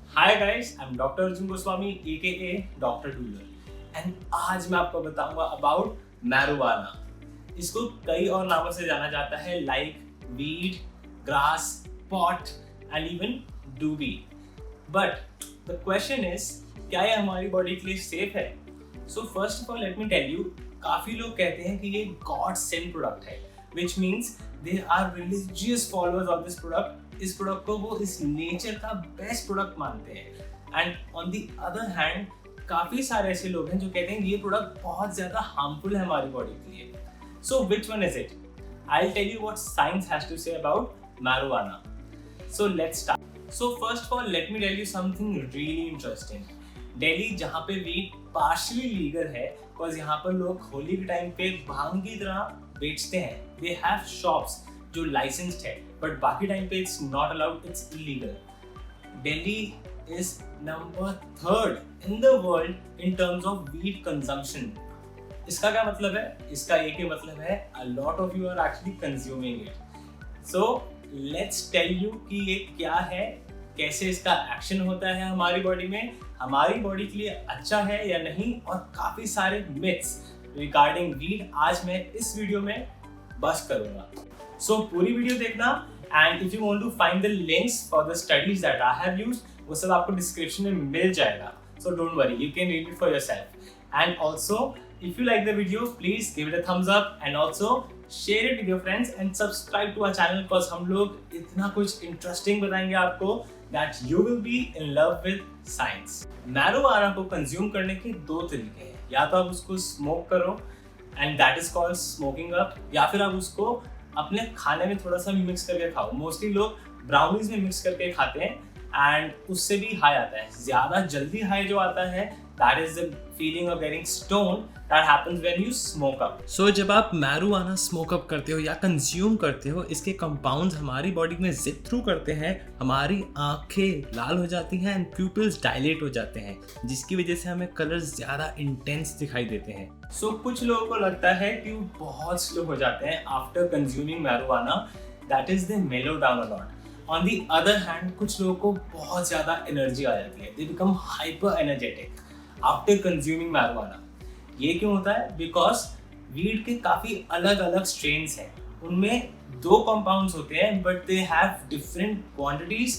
Hi guys, I am doctor Arjun Goswami AKA doctor Dooler and आज मैं आपको बताऊंगा अबाउट मैरिजुआना। इसको कई और नामों से जाना जाता है like weed, grass, pot and even doobie. But the question is, क्या ये हमारी बॉडी के लिए सेफ है? So first of all let me tell you, काफी लोग कहते हैं कि ये गॉड सेंड प्रोडक्ट है, which means they are religious followers of this product. इस प्रोडक्ट को वो इस नेचर का बेस्ट प्रोडक्ट मानते हैं। And on the other hand काफी सारे ऐसे लोग हैं जो कहते हैं ये प्रोडक्ट बहुत ज्यादा हार्मफुल है हमारी बॉडी के लिए। So which one is it? I will tell you what science has to say about marijuana. So let's start. So first of all let me tell you something really interesting. Delhi जहाँ पे weed partially legal है, because यहाँ पर लोग होली के time पे भांग की तरह बेचते हैं। दे हैव शॉप्स जो लाइसेंस्ड है, बट बाकी टाइम पे it's not allowed, it's illegal. Delhi is number 3rd in the world in terms of weed consumption. इसका क्या मतलब है? इसका एक ही मतलब है, a lot of you are actually consuming it. So let's tell you कि ये क्या है, कैसे इसका एक्शन होता है हमारी बॉडी में, हमारी बॉडी के लिए अच्छा है या नहीं, और काफी सारे मिथ्स रिगार्डिंग वीड आज मैं इस वीडियो में बस करूंगा। सो पूरी वीडियो देखना, and if you want to find the links for the studies that I have used, वो सब आपको डिस्क्रिप्शन में मिल जाएगा। So don't worry, you can read it for yourself. And also if you like the video, please give it a thumbs up and also share it with your friends and subscribe to our channel, because हम लोग इतना कुछ interesting बताएंगे आपको that you will be in love with science। Marijuana को consume करने के 2 तरीके हैं, या तो आप उसको स्मोक करो and that is called smoking up, या फिर आप उसको अपने खाने में थोड़ा सा मिक्स करके खाओ। मोस्टली लोग ब्राउनीज में मिक्स करके खाते हैं एंड उससे भी हाई आता है। ज्यादा जल्दी हाई जो आता है, that is the feeling of getting stoned that happens when you smoke up। So जब आप मैरिजुआना स्मोक अप करते हो या कंज्यूम करते हो, इसके कंपाउंड्स हमारी बॉडी में जिप थ्रू करते हैं, हमारी आंखें लाल हो जाती हैं एंड प्यूपिल्स डायलेट हो जाते हैं, जिसकी वजह से हमें कलर्स ज्यादा इंटेंस दिखाई देते हैं। सो कुछ लोगों को लगता है कि वो बहुत स्लो हो जाते हैं after consuming marijuana, that is दे मेलो down a lot. On the other hand कुछ लोगों को बहुत ज्यादा एनर्जी आ जाती है, they become hyper energetic after consuming marijuana. ये क्यों होता है? बिकॉज वीड के काफी अलग अलग स्ट्रेन्स हैं, उनमें 2 कंपाउंड्स होते हैं, but they have different quantities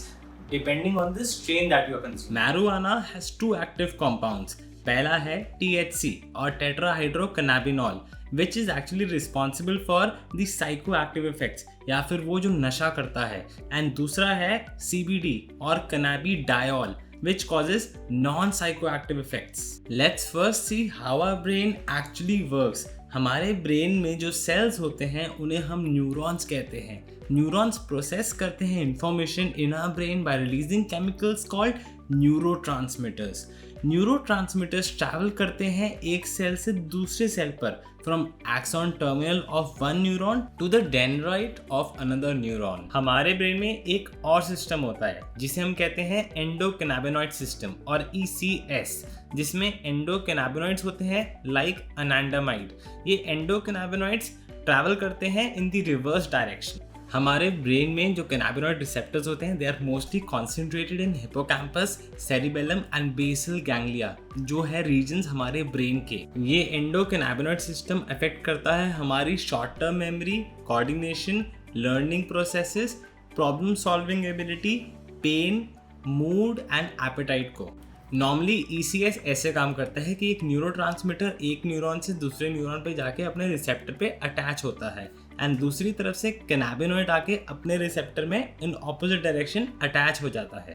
depending on the strain that you are consuming. Marijuana has 2 active compounds. पहला है THC और tetrahydrocannabinol, which is actually responsible for the psychoactive effects, या फिर वो जो नशा करता है। एंड दूसरा है CBD और cannabidiol, which causes non-psychoactive effects. Let's first see how our brain actually works. हमारे ब्रेन में जो सेल्स होते हैं उन्हें हम न्यूरॉन्स कहते हैं। न्यूरॉन्स प्रोसेस करते हैं information in our brain by releasing chemicals called neurotransmitters. Neurotransmitters travel करते हैं एक सेल से दूसरे सेल पर, from axon terminal of one neuron to the dendrite of another neuron. हमारे ब्रेन में एक और सिस्टम होता है जिसे हम कहते हैं एंडोकैनाबिनॉइड सिस्टम और ECS, जिसमें एंडोकैनाबिनॉइड्स होते हैं लाइक अनैंडामाइड। ये एंडोकैनाबिनॉइड्स ट्रैवल करते हैं इन द रिवर्स डायरेक्शन। हमारे ब्रेन में जो कैनाबिनॉइड रिसेप्टर्स होते हैं, they are mostly concentrated in hippocampus, cerebellum and basal ganglia, जो है रीजन्स हमारे ब्रेन के। ये एंडोकैनाबिनॉइड सिस्टम अफेक्ट करता है हमारी short term memory, coordination, learning processes, problem solving ability, pain, mood and appetite को। नॉर्मली ECS ऐसे काम करता है कि एक न्यूरोट्रांसमीटर एक न्यूरॉन से दूसरे न्यूरॉन पे जाके अपने रिसेप्टर पे अटैच होता है, एंड दूसरी तरफ से कैनाबिनॉइड आके अपने रिसेप्टर में इन ऑपोजिट डायरेक्शन अटैच हो जाता है।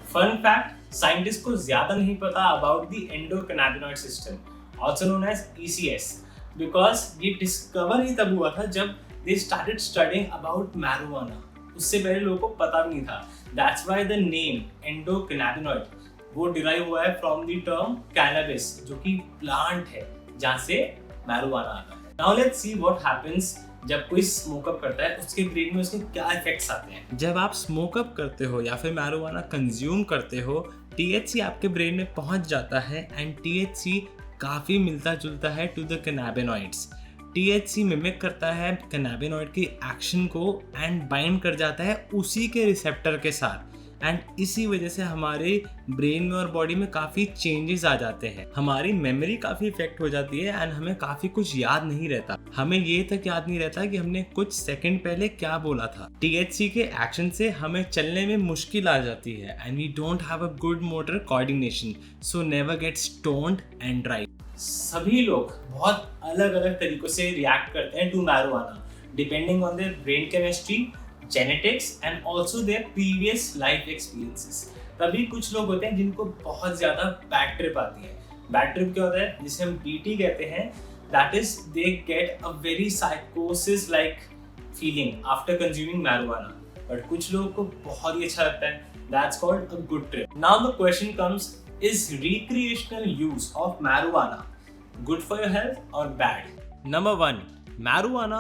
फन फैक्ट, साइंटिस्ट को ज्यादा नहीं पता about the endocannabinoid system, also known as ECS, because ये डिस्कवर ही तब हुआ था जब they started studying about marijuana. उससे पहले लोगों को पता भी नहीं था। That's why the name endocannabinoid वो डिराइव हुआ है फ्रॉम द टर्म कैनबिस, जो कि प्लांट है जहाँ से मैरिजुआना आता है। Now let's see what happens जब कोई स्मोकअप करता है, उसके ब्रेन में उसके क्या इफेक्ट्स आते हैं। जब आप स्मोकअप करते हो या फिर मैरिजुआना कंज्यूम करते हो, THC आपके ब्रेन में पहुंच जाता है एंड THC काफ़ी मिलता जुलता है to the cannabinoids. THC mimic करता है कैनाबिनॉइड के एक्शन को एंड बाइंड कर जाता है उसी के रिसेप्टर के साथ, एंड इसी वजह से हमारे ब्रेन में और बॉडी में काफ़ी चेंजेस आ जाते हैं। हमारी मेमोरी काफ़ी इफेक्ट हो जाती है एंड हमें काफ़ी कुछ याद नहीं रहता। हमें ये तक याद नहीं रहता कि हमने कुछ सेकंड पहले क्या बोला था। THC के एक्शन से हमें चलने में मुश्किल आ जाती है and we don't have a good motor coordination, so never get stoned and drive. सभी लोग बहुत अलग अलग तरीकों से रिएक्ट करते हैं to marijuana depending on their brain chemistry, genetics and also their previous life experiences. तभी कुछ लोग होते हैं जिनको बहुत ज़्यादा बैड ट्रिप आती है। बैड ट्रिप क्या होता है, जिसे हम BT कहते हैं, that is they get a very साइकोसिस like feeling after consuming marijuana. But कुछ लोगों को बहुत ही अच्छा लगता है, that's called a good trip. Now the question comes, is recreational use of marijuana good for your health or bad? Number 1, marijuana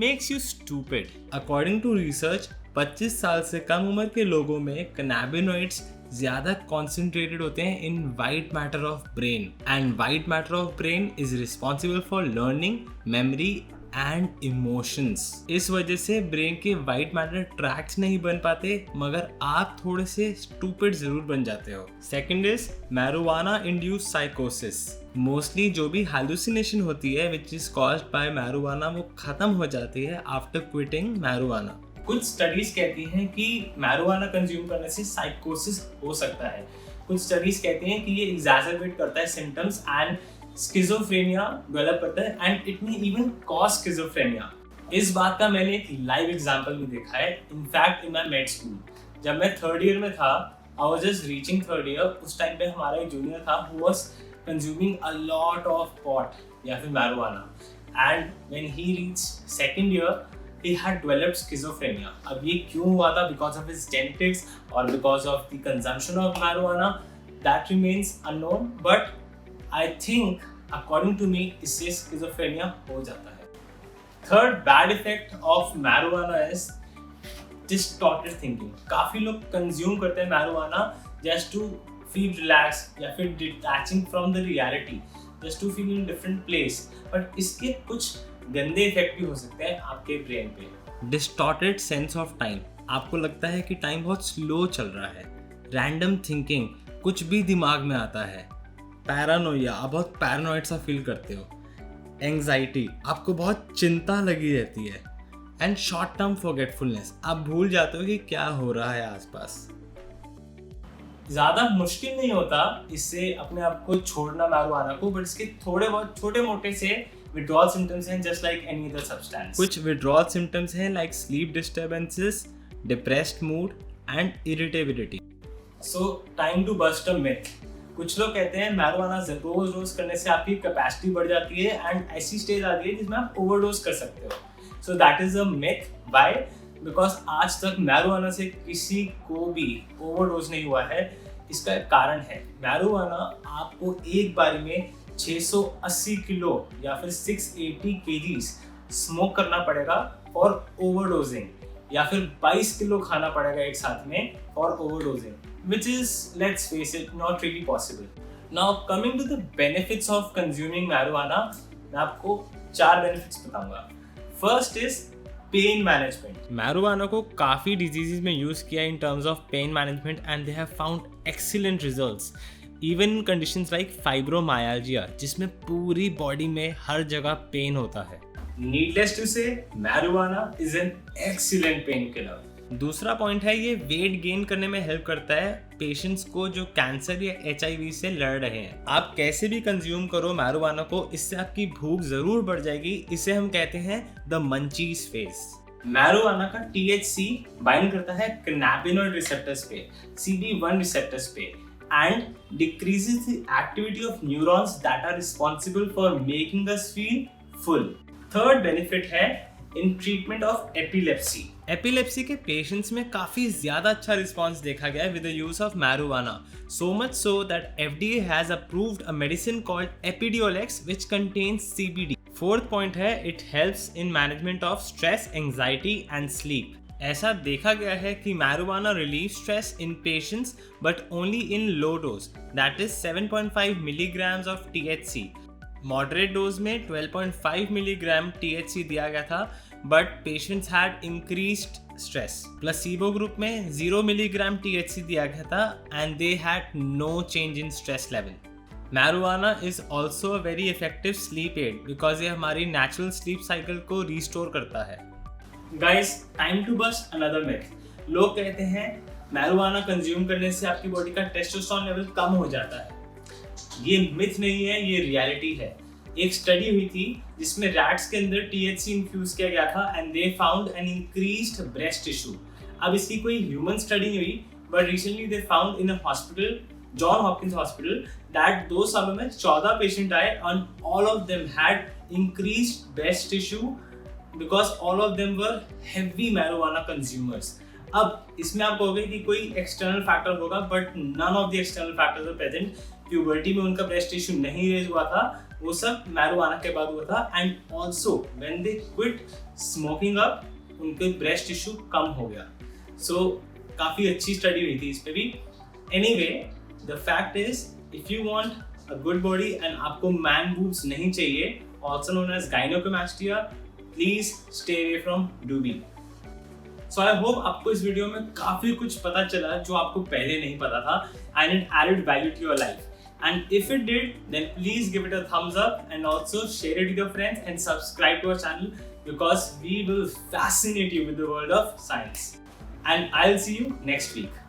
makes you stupid. According to research, 25 साल से कम उम्र के लोगों में कैनाबिनॉइड्स ज़्यादा कॉन्सेंट्रेटेड होते हैं in white matter of brain, and white matter of brain is responsible for learning, memory and emotions. इस वजह से ब्रेन के वाइट मैटर ट्रैक्स नहीं बन पाते, मगर आप थोड़े से स्टूपिड जरूर बन जाते हो। सेकंड इज मैरिजुआना इंड्यूस साइकोसिस। मोस्टली जो भी हैलुसिनेशन होती है which is caused by marijuana, वो खत्म हो जाती है आफ्टर क्विटिंग मैरिजुआना। कुछ स्टडीज कहती हैं कि मैरिजुआना कंज्यूम करने से साइकोसिस हो सकता है। कुछ स्टडीज कहती हैं कि ये एग्जैजरबेट करता है सिम्टम्स एंड स्किज़ोफ्रेनिया डेवलप करता है and it may even cause schizophrenia. इस बात का मैंने एक लाइव एग्जांपल भी देखा है। In fact in my made school, जब मैं 3rd ईयर में था, I was just reaching 3rd year, उस टाइम पे हमारा एक जूनियर था who was consuming a lot of pot या फिर marijuana, and when he reached 2nd year he had developed schizophrenia. अब ये क्यों हुआ था? Because of his genetics or because of the consumption of marijuana? That remains unknown, but I think according to me इससे schizophrenia हो जाता है। Third bad effect of marijuana is distorted thinking. काफी लोग consume करते हैं marijuana just to feel relaxed या फिर detaching from the reality, just to feel in different place. But इसके कुछ गंदे इफेक्ट भी हो सकते हैं आपके ब्रेन पे। डिस्टॉर्टेड सेंस ऑफ टाइम, आपको लगता है कि टाइम बहुत स्लो चल रहा है। रैंडम थिंकिंग, कुछ भी दिमाग में आता है। पैरानोया, आप बहुत पैरानॉइड सा फील करते हो। एंग्जाइटी, आपको बहुत चिंता लगी रहती है। एंड शॉर्ट टर्म फॉरगेटफुलनेस, आप भूल जाते हो कि क्या हो रहा है आसपास। ज़्यादा मुश्किल नहीं होता इससे अपने आप को छोड़ना मैरिजुआना को, बट इसके थोड़े बहुत छोटे मोटे से withdrawal symptoms हैं just like any other substance. कुछ withdrawal symptoms हैं like sleep disturbances, depressed mood and irritability. So time to bust a myth. कुछ लोग कहते हैं मैरिजुआना रोज करने से आपकी कैपेसिटी बढ़ जाती है एंड ऐसी स्टेज आती है जिसमें आप ओवरडोज कर सकते हो। So that is a myth. Why? Because आज तक मैरिजुआना से किसी को भी ओवरडोज नहीं हुआ है। इसका एक कारण है, मैरिजुआना आपको एक बार में 680 किलो या फिर 680 kgs स्मोक करना पड़ेगा फॉर ओवरडोजिंग, या फिर 22 किलो खाना पड़ेगा एक साथ में for overdosing, which is, let's face it, not really possible. Now coming to the benefits of consuming marijuana, मैं आपको 4 benefits बताऊंगा। First is pain management. Marijuana को काफ़ी डिजीजेज में यूज़ किया in terms of pain management and they have found excellent results. Even conditions like fibromyalgia, जिसमें पूरी body में हर जगह पेन होता है। Needless to say, marijuana is an excellent painkiller. दूसरा पॉइंट है, ये वेट गेन करने में हेल्प करता है पेशेंट्स को जो कैंसर या HIV से लड़ रहे हैं। आप कैसे भी कंज्यूम करो मैरिजुआना को, इससे आपकी भूख जरूर बढ़ जाएगी। इसे हम कहते हैं द मंचीज फेस। मैरिजुआना का THC बाइंड करता है कैनाबिनॉइड रिसेप्टर्स पे, CB1 रिसेप्टर्स पे, and decreases the activity of neurons that are responsible for making us feel full. Third benefit है in treatment of epilepsy. Epilepsy के patients में काफ़ी ज़्यादा अच्छा रिस्पॉन्स देखा गया है with the use of marijuana, so much so that FDA has approved a medicine called Epidiolex which contains CBD. Fourth point है, it helps in management of stress, anxiety and sleep. ऐसा देखा गया है कि marijuana relieve stress in patients but only in low dose, that is 7.5 milligrams of THC। Moderate dose में 12.5 milligram THC दिया गया था, but patients had increased stress. Placebo group में 0 मिलीग्राम THC दिया गया था and they had no change in stress level. Marijuana is also a very effective sleep aid because ये हमारी नेचुरल स्लीप साइकिल को रिस्टोर करता है। Guys, time to bust another myth. लोग कहते हैं मैरिजुआना कंज्यूम करने से आपकी बॉडी का टेस्टोस्टेरोन लेवल कम हो जाता है। ये मिथ नहीं है, ये रियलिटी है। एक स्टडी हुई थी जिसमें रैट्स के अंदर THC इन्फ्यूज किया गया था and they found an increased breast tissue. अब इसकी कोई ह्यूमन स्टडी नहीं हुई, but recently they found in a hospital, John Hopkins hospital, that 2 सालों में 14 पेशेंट आए and all of them had increased breast tissue because all of them were heavy marijuana consumers. अब इसमें आप कहोगे कि कोई एक्सटर्नल फैक्टर होगा, but none of the external factors are present. Puberty में उनका ब्रेस्ट टिश्यू नहीं रेज हुआ था, वो सब मैरिजुआना के बाद हुआ था। And also when they quit smoking up, उनके ब्रेस्ट टिश्यू कम हो गया। सो काफी अच्छी स्टडी हुई थी इस पे भी। Anyway, the fact is if you want a good body and आपको मैन बूब्स नहीं चाहिए, also known as gynaecomastia, please stay away from doobie. So I hope आपको इस वीडियो में काफी कुछ पता चला जो आपको पहले नहीं पता था and it added value to your life. And if it did, then please give it a thumbs up and also share it with your friends and subscribe to our channel because we will fascinate you with the world of science. And I'll see you next week.